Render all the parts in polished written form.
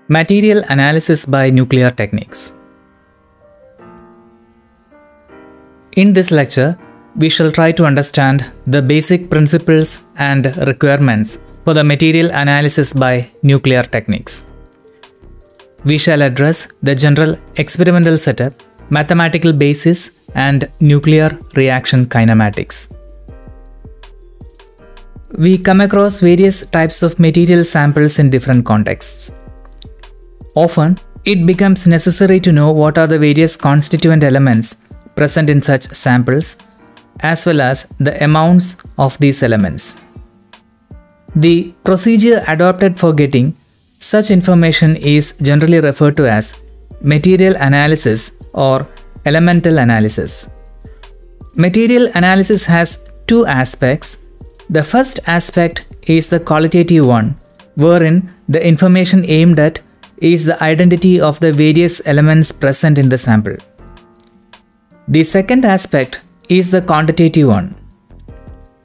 Material analysis by nuclear techniques. In this lecture, we shall try to understand the basic principles and requirements for the material analysis by nuclear techniques. We shall address the general experimental setup, mathematical basis, and nuclear reaction kinematics. We come across various types of material samples in different contexts. Often, it becomes necessary to know what are the various constituent elements present in such samples, as well as the amounts of these elements. The procedure adopted for getting such information is generally referred to as material analysis or elemental analysis. Material analysis has two aspects. The first aspect is the qualitative one, wherein the information aimed at is the identity of the various elements present in the sample. The second aspect is the quantitative one.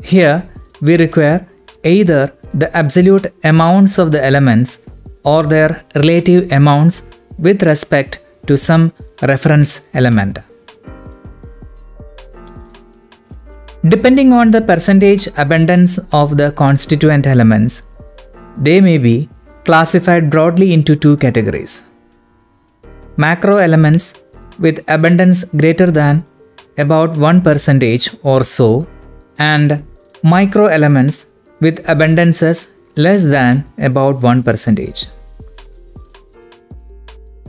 Here, we require either the absolute amounts of the elements or their relative amounts with respect to some reference element. Depending on the percentage abundance of the constituent elements, they may be classified broadly into two categories: macro elements with abundance greater than about 1% or so, and micro elements with abundances less than about 1%.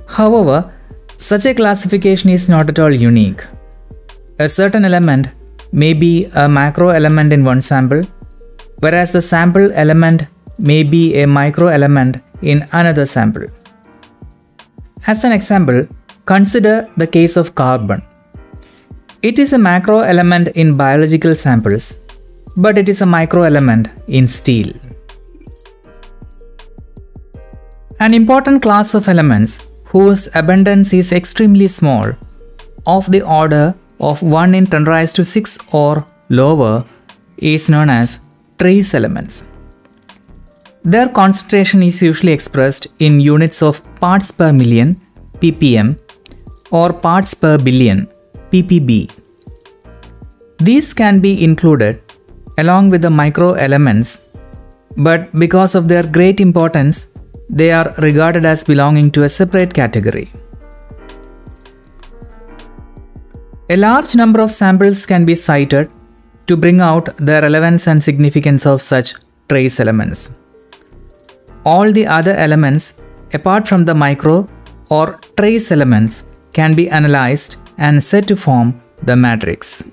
However, such a classification is not at all unique. A certain element may be a macro element in one sample, whereas the sample element may be a micro element in another sample. As an example, consider the case of carbon. It is a macro element in biological samples, but it is a micro element in steel. An important class of elements whose abundance is extremely small, of the order of 1 in 10⁻⁶ or lower, is known as trace elements. Their concentration is usually expressed in units of parts per million ppm or parts per billion ppb. These can be included along with the micro elements, but because of their great importance, they are regarded as belonging to a separate category. A large number of samples can be cited to bring out the relevance and significance of such trace elements. All the other elements, apart from the micro or trace elements, can be analyzed and said to form the matrix.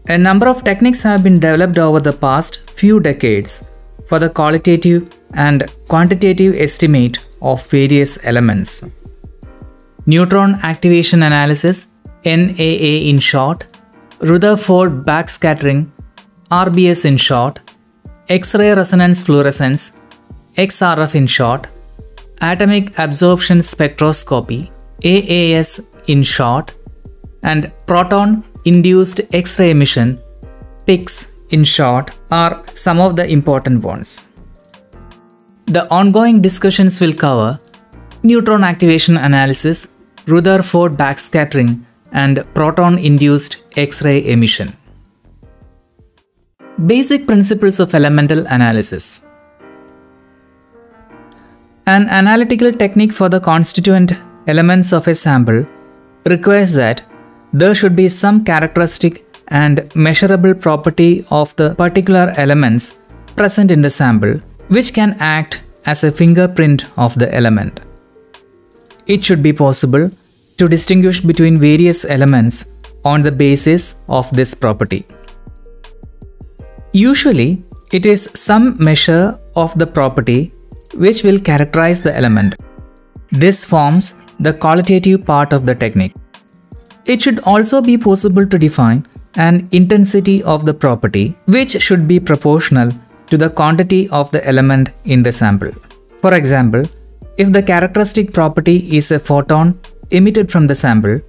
A number of techniques have been developed over the past few decades for the qualitative and quantitative estimate of various elements. Neutron activation analysis, NAA in short, Rutherford backscattering, RBS in short, X-ray resonance fluorescence, XRF in short, atomic absorption spectroscopy, AAS in short, and proton-induced X-ray emission, PIX in short, are some of the important ones. The ongoing discussions will cover neutron activation analysis, Rutherford backscattering, and proton-induced X-ray emission. Basic principles of elemental analysis. An analytical technique for the constituent elements of a sample requires that there should be some characteristic and measurable property of the particular elements present in the sample, which can act as a fingerprint of the element. It should be possible to distinguish between various elements on the basis of this property. Usually, it is some measure of the property which will characterize the element. This forms the qualitative part of the technique. It should also be possible to define an intensity of the property which should be proportional to the quantity of the element in the sample. For example, if the characteristic property is a photon emitted from the sample,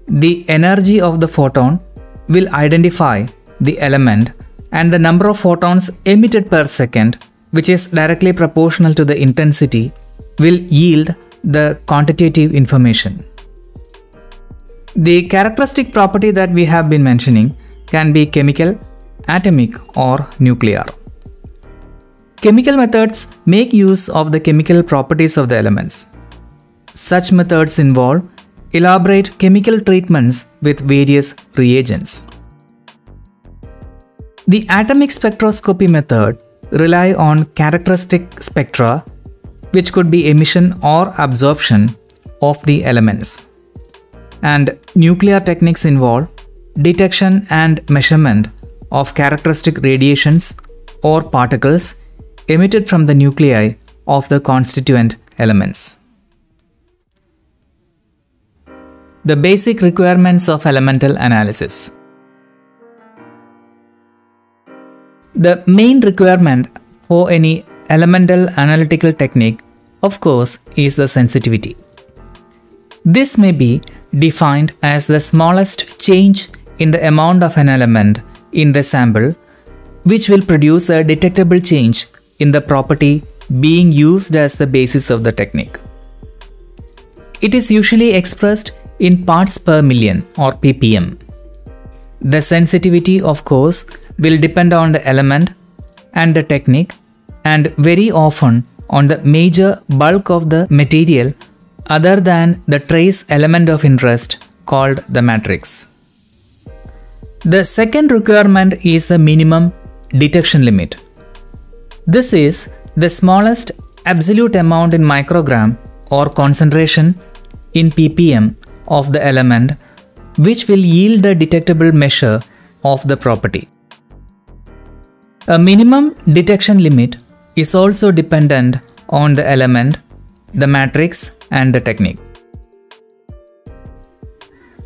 the energy of the photon will identify the element and the number of photons emitted per second which is directly proportional to the intensity, will yield the quantitative information. The characteristic property that we have been mentioning can be chemical, atomic, or nuclear. Chemical methods make use of the chemical properties of the elements. Such methods involve elaborate chemical treatments with various reagents. The atomic spectroscopy method rely on characteristic spectra, which could be emission or absorption of the elements. And nuclear techniques involve detection and measurement of characteristic radiations or particles emitted from the nuclei of the constituent elements. The basic requirements of elemental analysis. The main requirement for any elemental analytical technique, of course, is the sensitivity. This may be defined as the smallest change in the amount of an element in the sample, which will produce a detectable change in the property being used as the basis of the technique. It is usually expressed in parts per million or ppm. The sensitivity, of course, will depend on the element and the technique, and very often on the major bulk of the material other than the trace element of interest called the matrix. The second requirement is the minimum detection limit. This is the smallest absolute amount in microgram or concentration in ppm of the element, which will yield a detectable measure of the property. A minimum detection limit is also dependent on the element, the matrix, and the technique.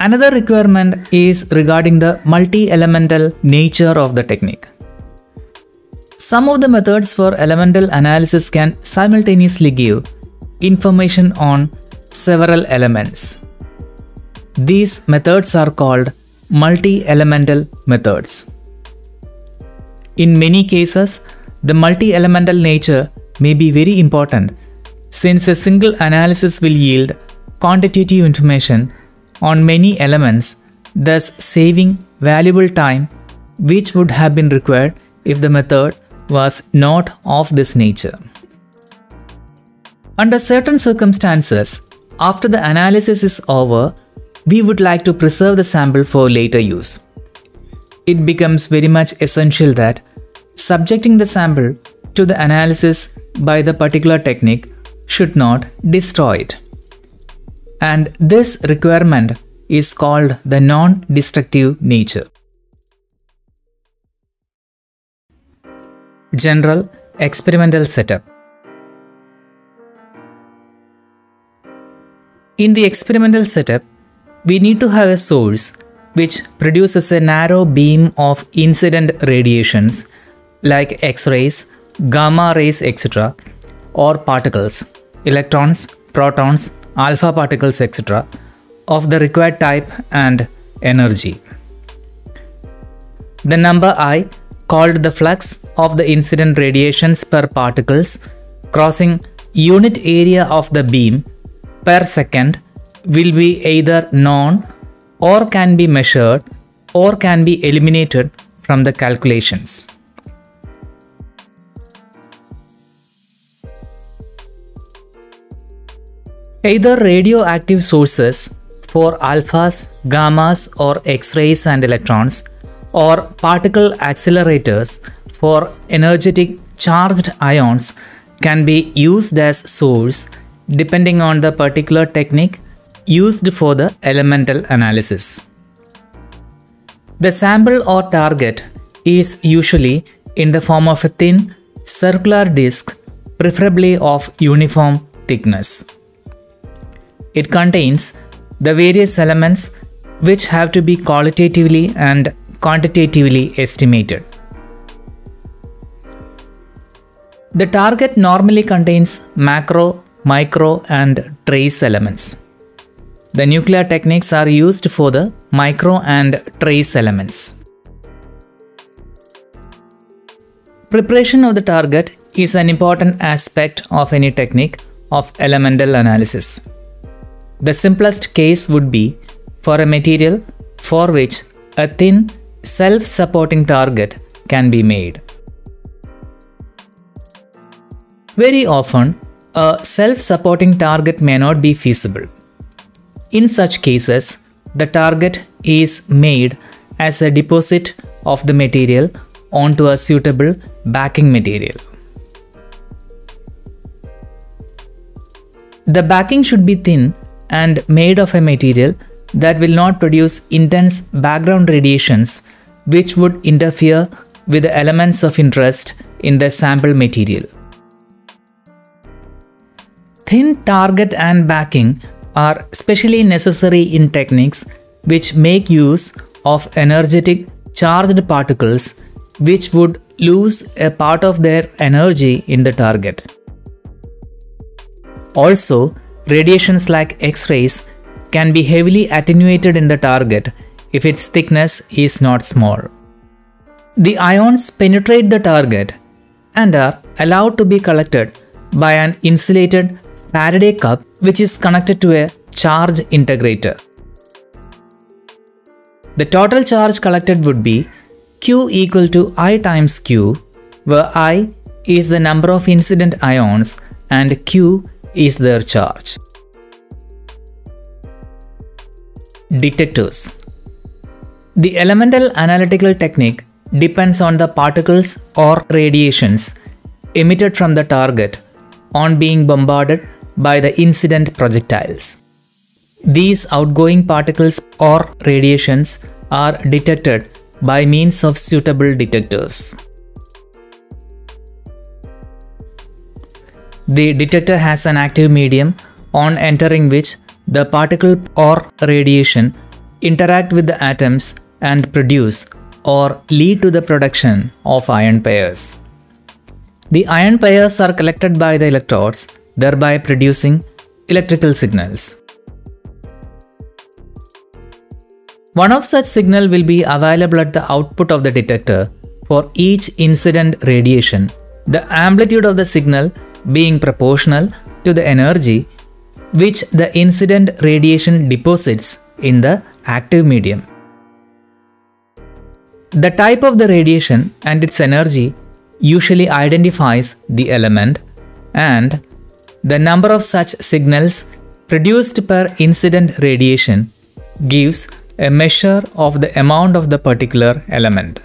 Another requirement is regarding the multi-elemental nature of the technique. Some of the methods for elemental analysis can simultaneously give information on several elements. These methods are called multi-elemental methods. In many cases, the multi-elemental nature may be very important, since a single analysis will yield quantitative information on many elements, thus saving valuable time which would have been required if the method was not of this nature. Under certain circumstances, after the analysis is over, we would like to preserve the sample for later use. It becomes very much essential that subjecting the sample to the analysis by the particular technique should not destroy it. And this requirement is called the non-destructive nature. General experimental setup. In the experimental setup, we need to have a source which produces a narrow beam of incident radiations like X-rays, gamma rays, etc., or particles, electrons, protons, alpha particles, etc., of the required type and energy. The number I, called the flux of the incident radiations per particles crossing unit area of the beam per second, will be either known or can be measured or can be eliminated from the calculations. Either radioactive sources for alphas, gammas, or X-rays and electrons, or particle accelerators for energetic charged ions can be used as source depending on the particular technique used for the elemental analysis. The sample or target is usually in the form of a thin circular disc, preferably of uniform thickness. It contains the various elements which have to be qualitatively and quantitatively estimated. The target normally contains macro, micro, and trace elements. The nuclear techniques are used for the micro and trace elements. Preparation of the target is an important aspect of any technique of elemental analysis. The simplest case would be for a material for which a thin, self-supporting target can be made. Very often, a self-supporting target may not be feasible. In such cases, the target is made as a deposit of the material onto a suitable backing material. The backing should be thin and made of a material that will not produce intense background radiations which would interfere with the elements of interest in the sample material. Thin target and backing are especially necessary in techniques which make use of energetic charged particles which would lose a part of their energy in the target. Also, radiations like X-rays can be heavily attenuated in the target if its thickness is not small. The ions penetrate the target and are allowed to be collected by an insulated Faraday cup which is connected to a charge integrator. The total charge collected would be Q equal to I times Q, where I is the number of incident ions and Q is their charge. Detectors. The elemental analytical technique depends on the particles or radiations emitted from the target on being bombarded by the incident projectiles. These outgoing particles or radiations are detected by means of suitable detectors. The detector has an active medium on entering which the particle or radiation interact with the atoms and produce or lead to the production of ion pairs. The ion pairs are collected by the electrodes, thereby producing electrical signals. One of such signal will be available at the output of the detector for each incident radiation, the amplitude of the signal being proportional to the energy which the incident radiation deposits in the active medium. The type of the radiation and its energy usually identifies the element, and the number of such signals produced per incident radiation gives a measure of the amount of the particular element.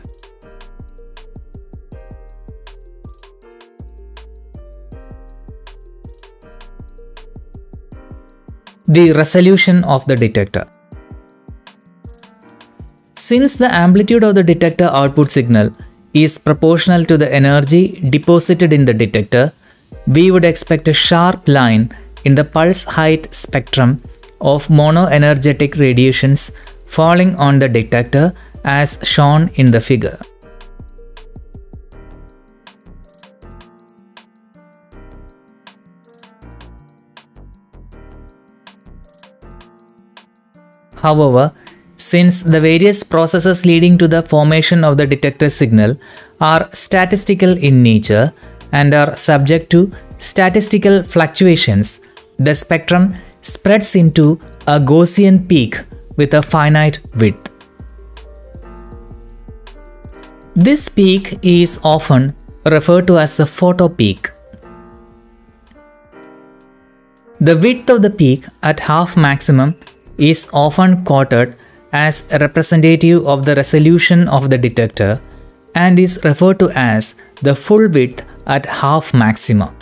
The resolution of the detector. Since the amplitude of the detector output signal is proportional to the energy deposited in the detector, we would expect a sharp line in the pulse height spectrum of monoenergetic radiations falling on the detector as shown in the figure. However, since the various processes leading to the formation of the detector signal are statistical in nature and are subject to statistical fluctuations, the spectrum spreads into a Gaussian peak with a finite width. This peak is often referred to as the photopeak. The width of the peak at half maximum is often quoted as representative of the resolution of the detector and is referred to as the full width at half maxima.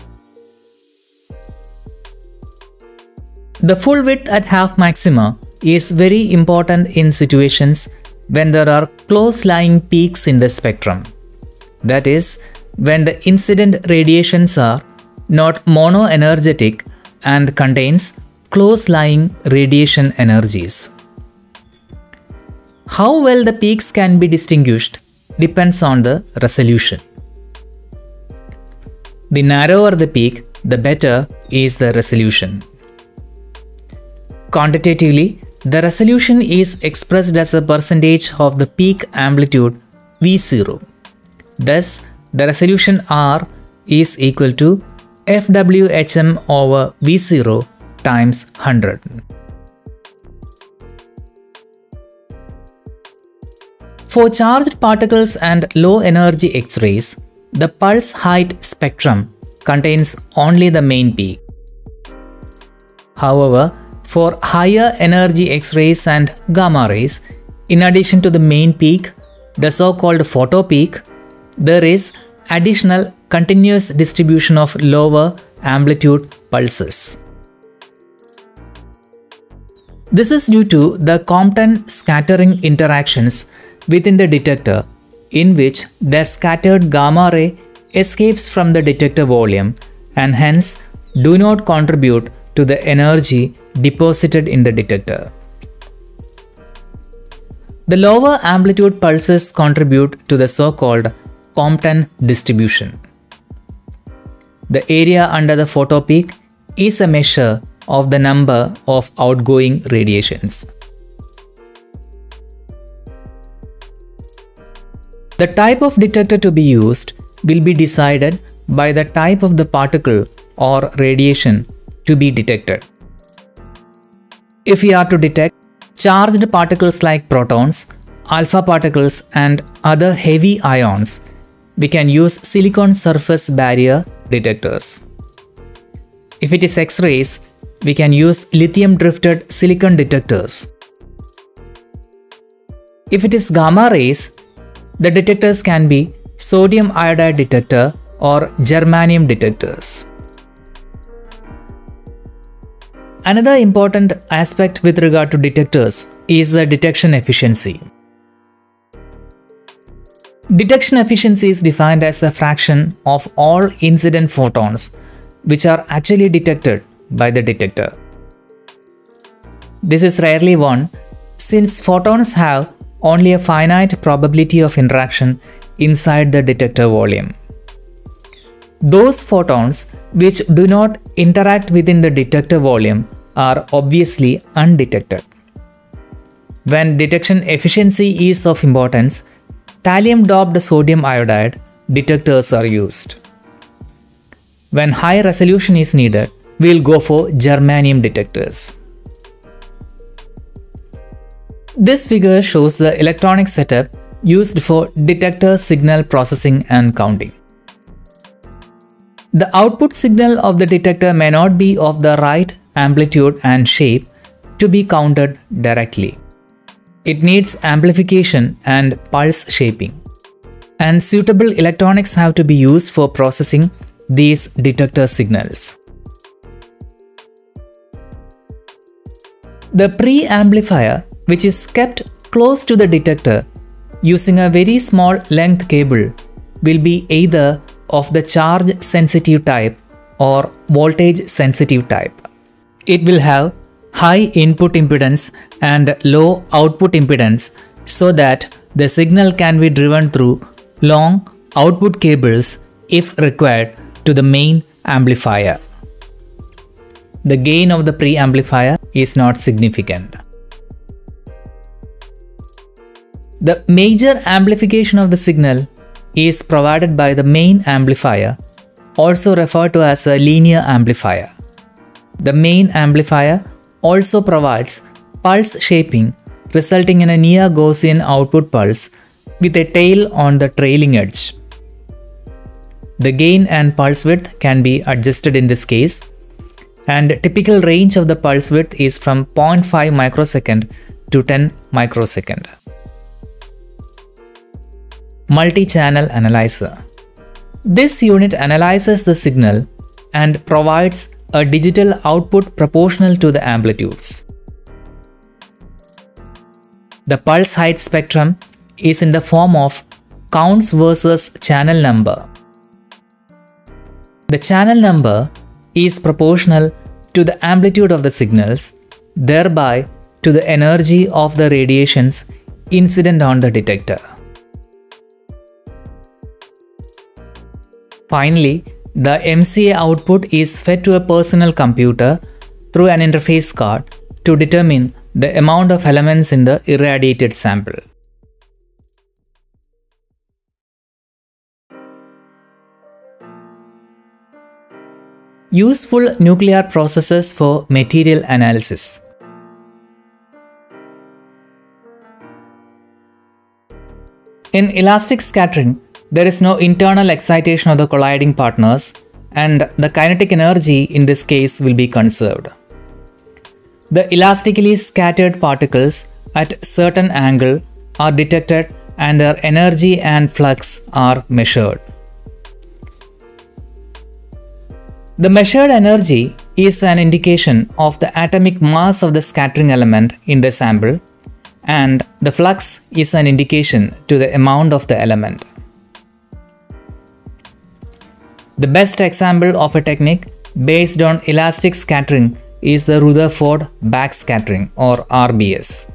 The full width at half maxima is very important in situations when there are close-lying peaks in the spectrum. That is, when the incident radiations are not monoenergetic and contains close-lying radiation energies. How well the peaks can be distinguished depends on the resolution. The narrower the peak, the better is the resolution. Quantitatively, the resolution is expressed as a percentage of the peak amplitude V0. Thus, the resolution R is equal to FWHM over V0 times 100. For charged particles and low energy X-rays, the pulse height spectrum contains only the main peak. However, for higher energy X-rays and gamma rays, in addition to the main peak, the so-called photopeak, there is additional continuous distribution of lower amplitude pulses. This is due to the Compton scattering interactions within the detector, in which the scattered gamma ray escapes from the detector volume and hence do not contribute to the energy deposited in the detector. The lower amplitude pulses contribute to the so-called Compton distribution. The area under the photopeak is a measure of the number of outgoing radiations. The type of detector to be used will be decided by the type of the particle or radiation to be detected. If we are to detect charged particles like protons, alpha particles and other heavy ions, we can use silicon surface barrier detectors. If it is X-rays, we can use lithium drifted silicon detectors. If it is gamma rays, the detectors can be sodium iodide detector or germanium detectors. Another important aspect with regard to detectors is the detection efficiency. Detection efficiency is defined as a fraction of all incident photons which are actually detected by the detector. This is rarely one, since photons have only a finite probability of interaction inside the detector volume. Those photons which do not interact within the detector volume are obviously undetected. When detection efficiency is of importance, thallium-doped sodium iodide detectors are used. When high resolution is needed, we will go for germanium detectors. This figure shows the electronic setup used for detector signal processing and counting. The output signal of the detector may not be of the right amplitude and shape to be counted directly. It needs amplification and pulse shaping, and suitable electronics have to be used for processing these detector signals. The preamplifier, which is kept close to the detector using a very small length cable, will be either of the charge sensitive type or voltage sensitive type. It will have high input impedance and low output impedance so that the signal can be driven through long output cables if required to the main amplifier. The gain of the preamplifier is not significant. The major amplification of the signal is provided by the main amplifier, also referred to as a linear amplifier. The main amplifier also provides pulse shaping, resulting in a near Gaussian output pulse with a tail on the trailing edge. The gain and pulse width can be adjusted in this case, and typical range of the pulse width is from 0.5 microsecond to 10 microsecond. Multi-channel analyzer. This unit analyzes the signal and provides a digital output proportional to the amplitudes. The pulse height spectrum is in the form of counts versus channel number. The channel number is proportional to the amplitude of the signals, thereby to the energy of the radiations incident on the detector. Finally, the MCA output is fed to a personal computer through an interface card to determine the amount of elements in the irradiated sample. Useful nuclear processes for material analysis. In elastic scattering, there is no internal excitation of the colliding partners, and the kinetic energy in this case will be conserved. The elastically scattered particles at certain angle are detected and their energy and flux are measured. The measured energy is an indication of the atomic mass of the scattering element in the sample, and the flux is an indication to the amount of the element. The best example of a technique based on elastic scattering is the Rutherford backscattering or RBS.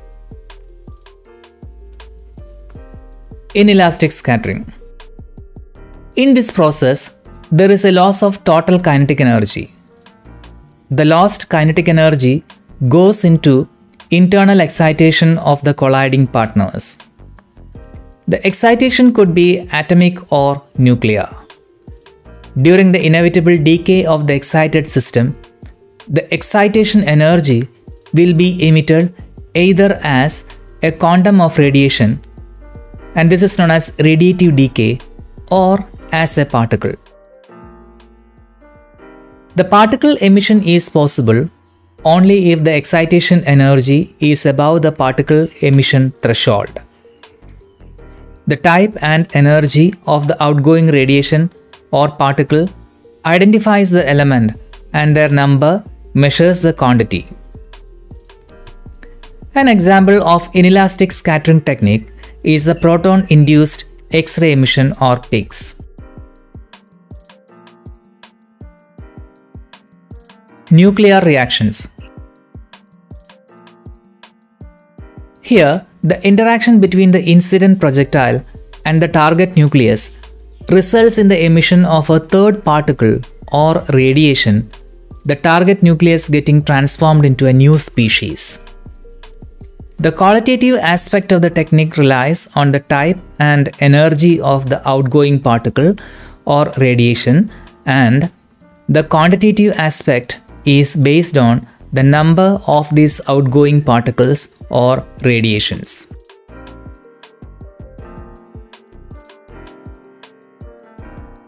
Inelastic scattering. In this process, there is a loss of total kinetic energy. The lost kinetic energy goes into internal excitation of the colliding partners. The excitation could be atomic or nuclear. During the inevitable decay of the excited system, the excitation energy will be emitted either as a quantum of radiation, and this is known as radiative decay, or as a particle. The particle emission is possible only if the excitation energy is above the particle emission threshold. The type and energy of the outgoing radiation or particle identifies the element, and their number measures the quantity. An example of inelastic scattering technique is the proton-induced X-ray emission or PIX. Nuclear reactions. Here, the interaction between the incident projectile and the target nucleus results in the emission of a third particle or radiation, the target nucleus getting transformed into a new species. The qualitative aspect of the technique relies on the type and energy of the outgoing particle or radiation, and the quantitative aspect is based on the number of these outgoing particles or radiations.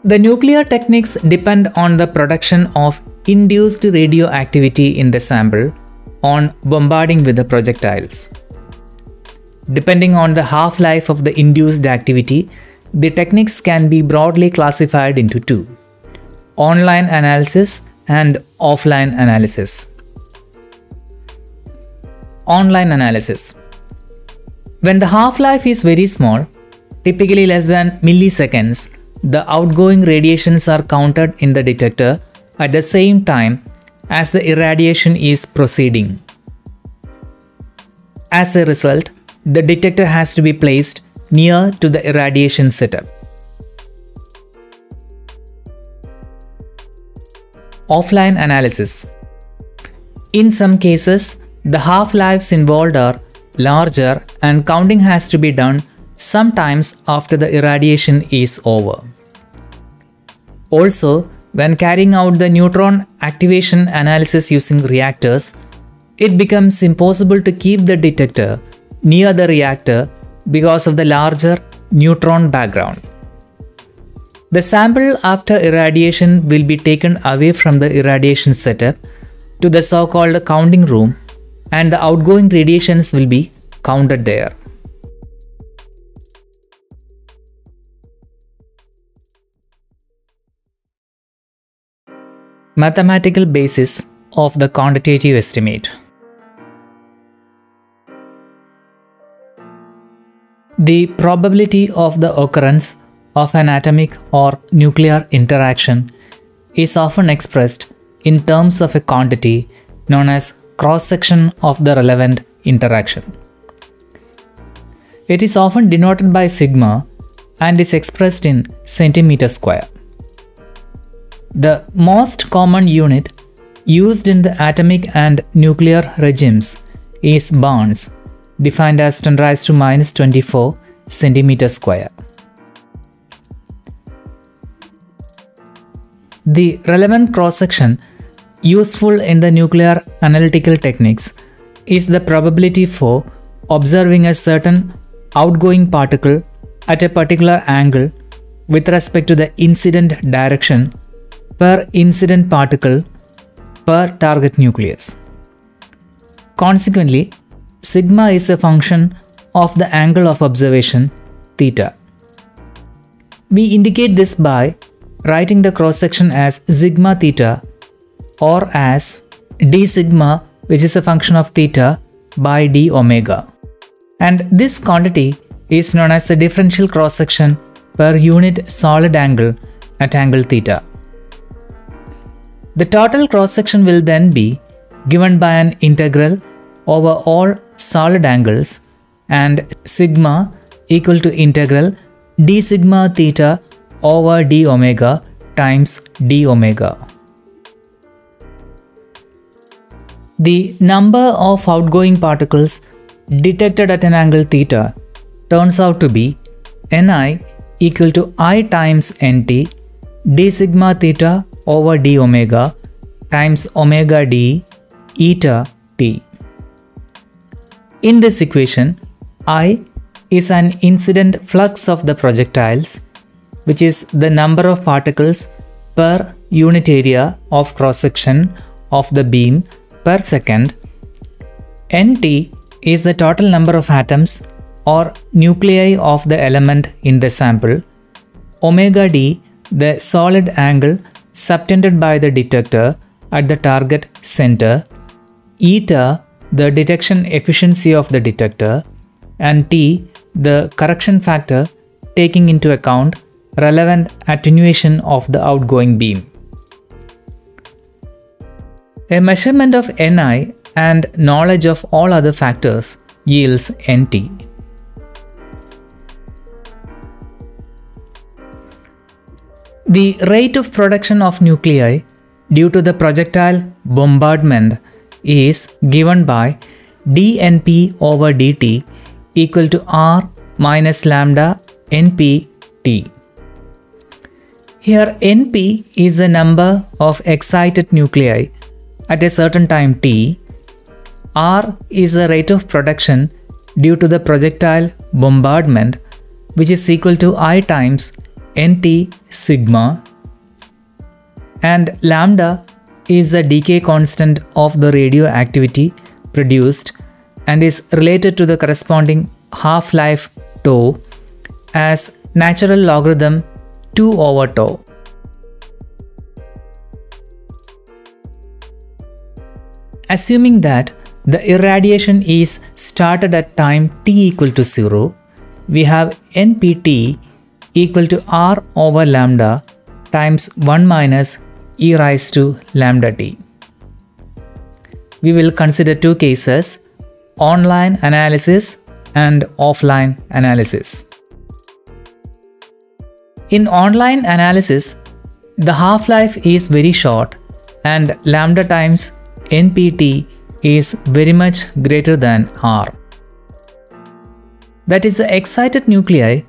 The nuclear techniques depend on the production of induced radioactivity in the sample on bombarding with the projectiles. Depending on the half-life of the induced activity, the techniques can be broadly classified into two: online analysis and offline analysis. Online analysis. When the half-life is very small, typically less than milliseconds, the outgoing radiations are counted in the detector at the same time as the irradiation is proceeding. As a result, the detector has to be placed near to the irradiation setup. Offline analysis. In some cases, the half-lives involved are larger and counting has to be done sometimes after the irradiation is over. Also, when carrying out the neutron activation analysis using reactors, it becomes impossible to keep the detector near the reactor because of the larger neutron background. The sample after irradiation will be taken away from the irradiation setup to the so-called counting room, and the outgoing radiations will be counted there. Mathematical basis of the quantitative estimate. The probability of the occurrence of an atomic or nuclear interaction is often expressed in terms of a quantity known as cross-section of the relevant interaction. It is often denoted by sigma and is expressed in centimeter square. The most common unit used in the atomic and nuclear regimes is barns, defined as 10⁻⁻24 centimeter square. The relevant cross-section useful in the nuclear analytical techniques is the probability for observing a certain outgoing particle at a particular angle with respect to the incident direction per incident particle per target nucleus. Consequently, sigma is a function of the angle of observation theta. We indicate this by writing the cross-section as sigma theta or as d sigma, which is a function of theta by d omega. And this quantity is known as the differential cross-section per unit solid angle at angle theta. The total cross-section will then be given by an integral over all solid angles and sigma equal to integral d sigma theta over d omega times d omega. The number of outgoing particles detected at an angle theta turns out to be Ni equal to I times Nt d sigma theta over d omega times omega d eta t. In this equation, I is an incident flux of the projectiles, which is the number of particles per unit area of cross-section of the beam per second. Nt is the total number of atoms or nuclei of the element in the sample. Omega d, the solid angle subtended by the detector at the target center. Eta, the detection efficiency of the detector. And T, the correction factor taking into account relevant attenuation of the outgoing beam. A measurement of Ni and knowledge of all other factors yields Nt. The rate of production of nuclei due to the projectile bombardment is given by dNp over dt equal to R minus lambda npt. Here Np is the number of excited nuclei at a certain time t. R is the rate of production due to the projectile bombardment, which is equal to I times Nt sigma, and lambda is the decay constant of the radioactivity produced and is related to the corresponding half-life tau as natural logarithm 2 over tau. Assuming that the irradiation is started at time t equal to 0, we have npt equal to r over lambda times 1 minus e raised to lambda t. We will consider two cases, online analysis and offline analysis. In online analysis, the half-life is very short and lambda times npt is very much greater than r. That is, the excited nuclei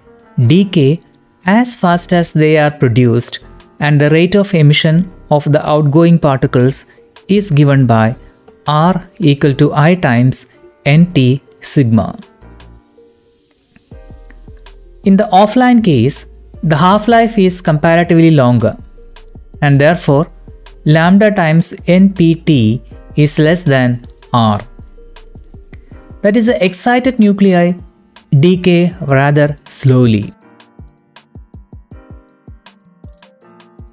decay as fast as they are produced, and the rate of emission of the outgoing particles is given by R equal to I times Nt sigma. In the offline case, the half-life is comparatively longer, and therefore lambda times npt is less than R. That is, the excited nuclei decay rather slowly.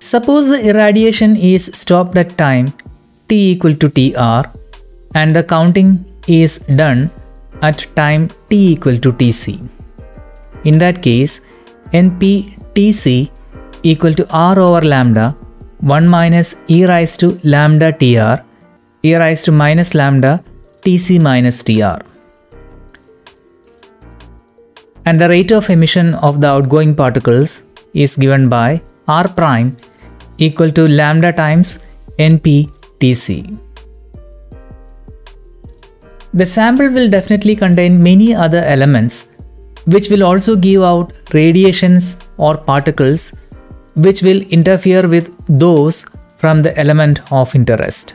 Suppose the irradiation is stopped at time t equal to tr and the counting is done at time t equal to tc. In that case, nptc equal to r over lambda 1 minus e raised to lambda tr e raised to minus lambda tc minus tr. And the rate of emission of the outgoing particles is given by r prime equal to lambda times nptc. The sample will definitely contain many other elements which will also give out radiations or particles which will interfere with those from the element of interest.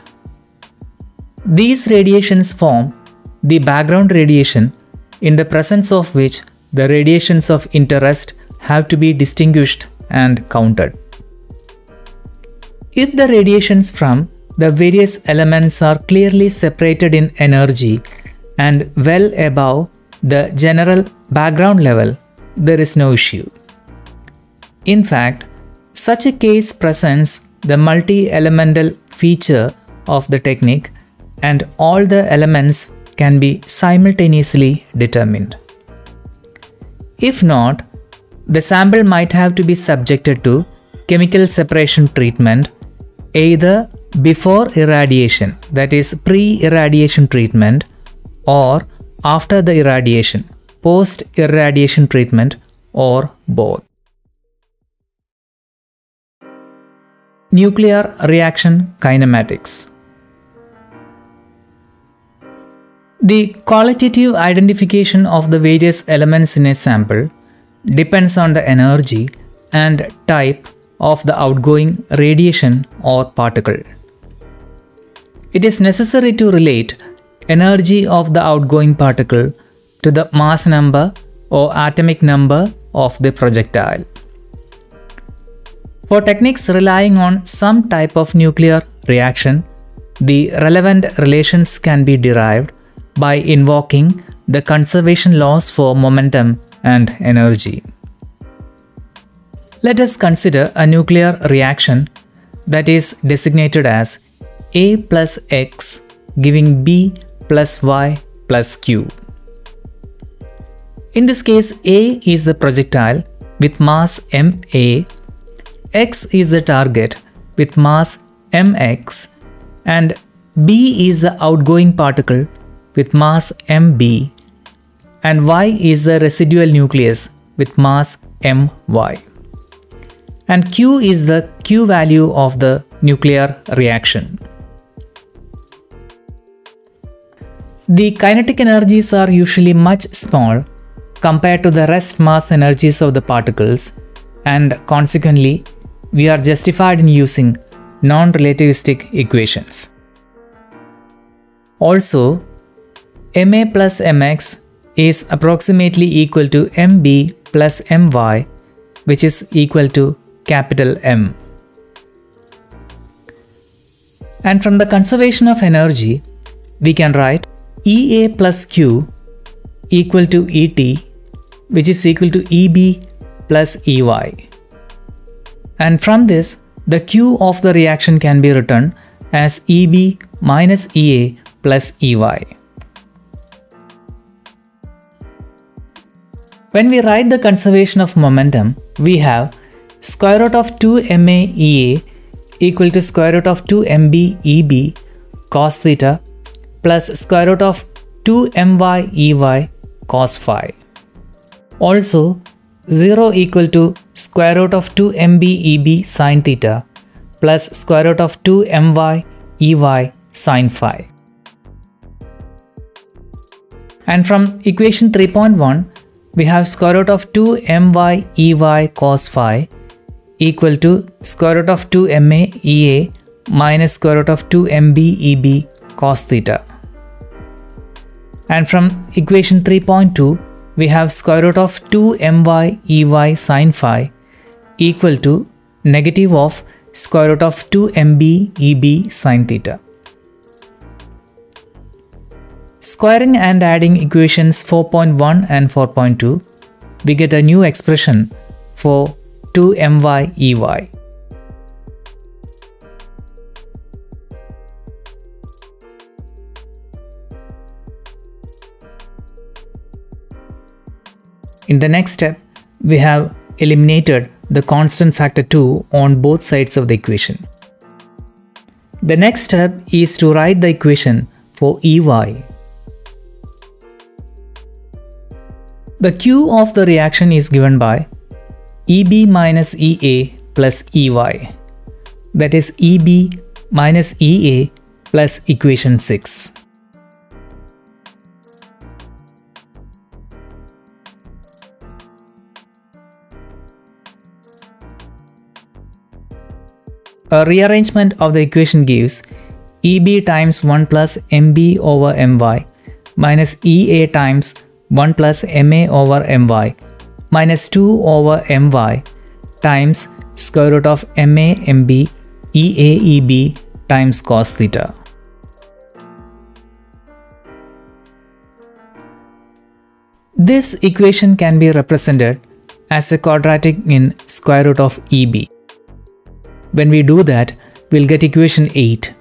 These radiations form the background radiation, in the presence of which the radiations of interest have to be distinguished and counted. If the radiations from the various elements are clearly separated in energy and well above the general background level, there is no issue. In fact, such a case presents the multi-elemental feature of the technique, and all the elements can be simultaneously determined. If not, the sample might have to be subjected to chemical separation treatment either before irradiation, that is pre-irradiation treatment, or after the irradiation, post-irradiation treatment, or both. Nuclear reaction kinematics. The qualitative identification of the various elements in a sample depends on the energy and type of the outgoing radiation or particle. It is necessary to relate energy of the outgoing particle to the mass number or atomic number of the projectile. For techniques relying on some type of nuclear reaction, the relevant relations can be derived by invoking the conservation laws for momentum and energy. Let us consider a nuclear reaction that is designated as A plus X giving B plus Y plus Q. In this case, A is the projectile with mass MA, X is the target with mass mx, and B is the outgoing particle with mass mb, and Y is the residual nucleus with mass my. And Q is the Q value of the nuclear reaction. The kinetic energies are usually much small compared to the rest mass energies of the particles, and consequently, we are justified in using non-relativistic equations. Also, Ma plus mx is approximately equal to mb plus my, which is equal to capital M. And from the conservation of energy, we can write Ea plus Q equal to Et, which is equal to Eb plus Ey. And from this, the Q of the reaction can be written as Eb minus Ea plus Ey. When we write the conservation of momentum, we have square root of 2 ma Ea equal to square root of 2 mb Eb cos theta plus square root of 2 my Ey cos phi. Also, 0 equal to square root of 2 mb Eb sin theta plus square root of 2 my Ey sin phi. And from equation 3.1, we have square root of 2 my Ey cos phi equal to square root of 2 ma Ea minus square root of 2 mb Eb cos theta. And from equation 3.2, we have square root of 2 my Ey sin phi equal to negative of square root of 2 mb Eb sin theta. Squaring and adding equations 4.1 and 4.2, we get a new expression for 2 my Ey. In the next step, we have eliminated the constant factor 2 on both sides of the equation. The next step is to write the equation for Ey. The Q of the reaction is given by Eb minus Ea plus Ey, that is Eb minus Ea plus equation 6. A rearrangement of the equation gives EB times 1 plus MB over MY minus EA times 1 plus MA over MY minus 2 over MY times square root of MA MB EA EB times cos theta. This equation can be represented as a quadratic in square root of EB. When we do that, we'll get equation 8.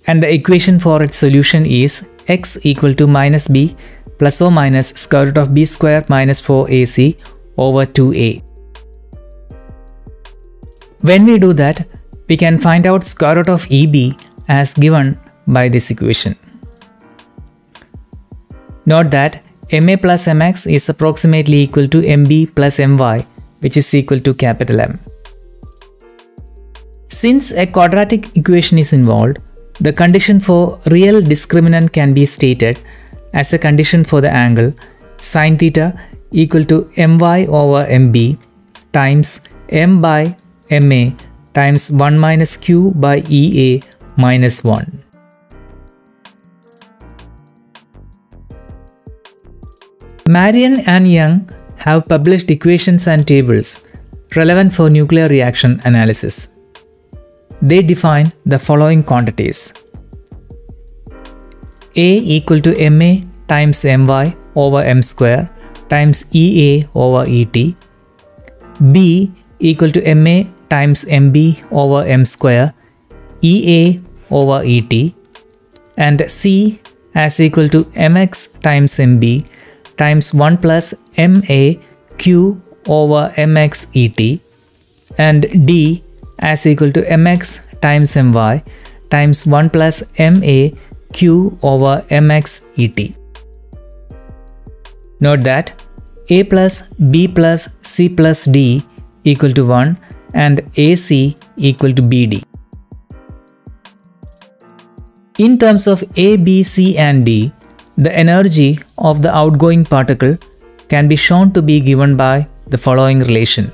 And the equation for its solution is x equal to minus b plus or minus square root of b square minus 4ac over 2a. When we do that, we can find out square root of EB as given by this equation. Note that MA plus MX is approximately equal to MB plus MY, which is equal to capital M. Since a quadratic equation is involved, the condition for real discriminant can be stated as a condition for the angle sin theta equal to My over Mb times M by Ma times 1 minus Q by Ea minus 1. Marian and Young have published equations and tables relevant for nuclear reaction analysis. They define the following quantities: A equal to Ma times My over M square times Ea over Et, B equal to Ma times Mb over M square Ea over Et, and C as equal to Mx times Mb times 1 plus Ma Q over Mx Et, and D as equal to Mx times My times 1 plus Ma Q over Mx Et. Note that A plus B plus C plus D equal to 1 and AC equal to BD. In terms of A, B, C and D, the energy of the outgoing particle can be shown to be given by the following relation.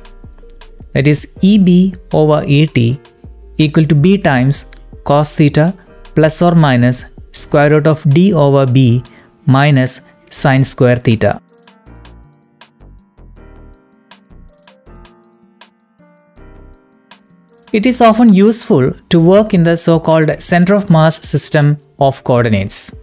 That is EB over ET equal to B times cos theta plus or minus square root of D over B minus sin square theta. It is often useful to work in the so-called center of mass system of coordinates.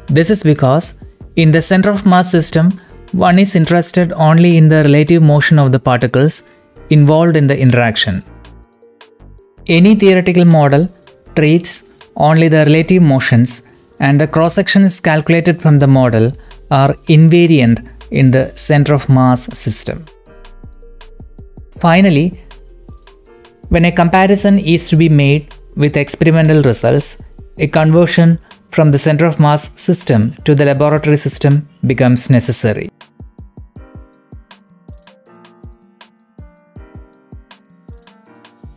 This is because in the center of mass system, one is interested only in the relative motion of the particles involved in the interaction. Any theoretical model treats only the relative motions, and the cross-section is calculated from the model are invariant in the center of mass system. Finally, when a comparison is to be made with experimental results, a conversion from the center of mass system to the laboratory system becomes necessary.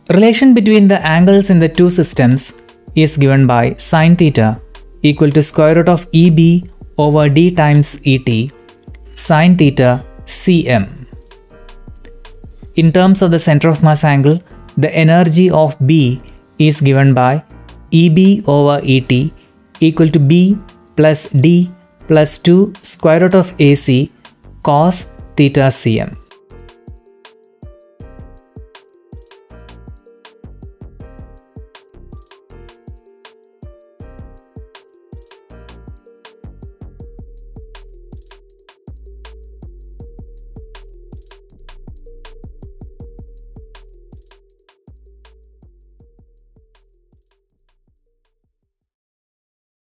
Relation between the angles in the two systems is given by sin theta equal to square root of EB over D times ET sin theta Cm. In terms of the center of mass angle, the energy of B is given by EB over ET equal to B plus D plus 2 square root of AC cos theta Cm.